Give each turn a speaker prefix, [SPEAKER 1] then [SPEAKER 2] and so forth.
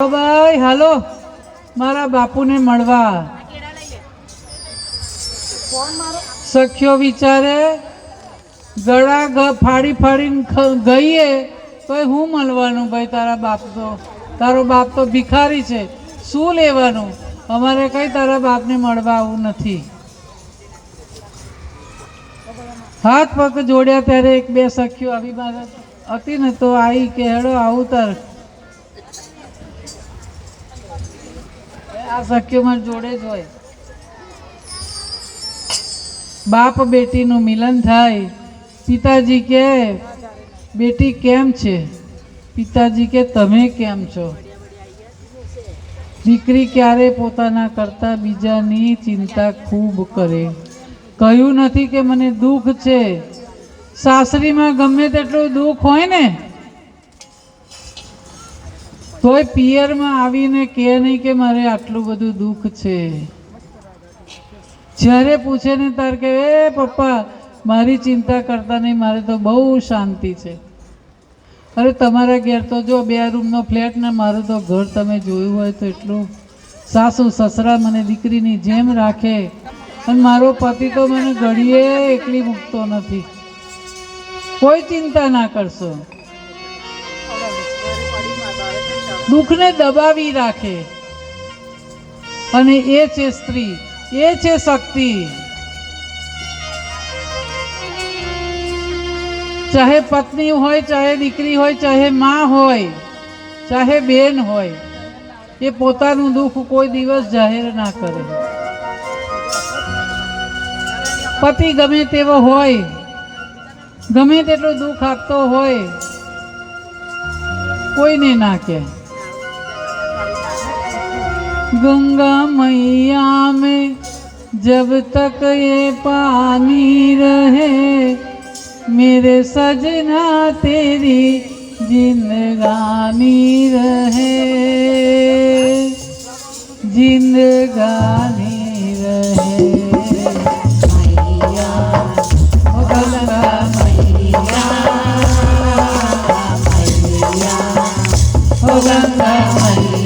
[SPEAKER 1] ભાઈ હાલો મારા બાપુને મળવા સખ્યો વિચારે ગળા ફાડી ફાડીને ગઈએ તો હું મળવાનું ભાઈ તારો બાપ તો ભિખારી છે શું લેવાનું અમારે કઈ તારા બાપને મળવા આવું નથી। હાથ પગ જોડ્યા ત્યારે એક બે સખ્યો આવી મારે હતી ને તો આવી કે હેડો આવું તાર આ સખ્યો માર જોડે જ હોય। બાપ બેટીનું મિલન થાય। પિતાજી કે બેટી કેમ છે? પિતાજી કે તમે કેમ છો? દીકરી ક્યારે પોતાના કરતા બીજાની ચિંતા ખૂબ કરે। કહ્યું નથી કે મને દુઃખ છે। સાસરીમાં ગમે તેટલું દુઃખ હોય ને તોય પિયરમાં આવીને કહે નહીં કે મારે આટલું બધું દુઃખ છે। જ્યારે પૂછે ને તાર કે એ પપ્પા મારી ચિંતા કરતા નહીં મારે તો બહુ શાંતિ છે। અરે તમારા ઘેર તો જો 2 રૂમનો ફ્લેટ ને મારું તો ઘર તમે જોયું હોય તો એટલું સાસુ સસરા મને દીકરીની જેમ રાખે અને મારો પતિ તો મને ઘડીએ એકલી મૂકતો નથી। કોઈ ચિંતા ના કરશો। દુઃખને દબાવી રાખે અને એ છે સ્ત્રી, એ છે શક્તિ। ચાહે પત્ની હોય, ચાહે દીકરી હોય, ચાહે માં હોય, ચાહે બેન હોય, એ પોતાનું દુઃખ કોઈ દિવસ જાહેર ના કરે। પતિ ગમે તેવો હોય, ગમે તેટલું દુઃખ આપતો હોય, કોઈને ના કહે। गंगा मैया में जब तक ये पानी रहे मेरे सजना तेरी जिंदगानी रहे जिंदगानी रहे। मैया ओ गंगा मैया मैया ओ गंगा मैया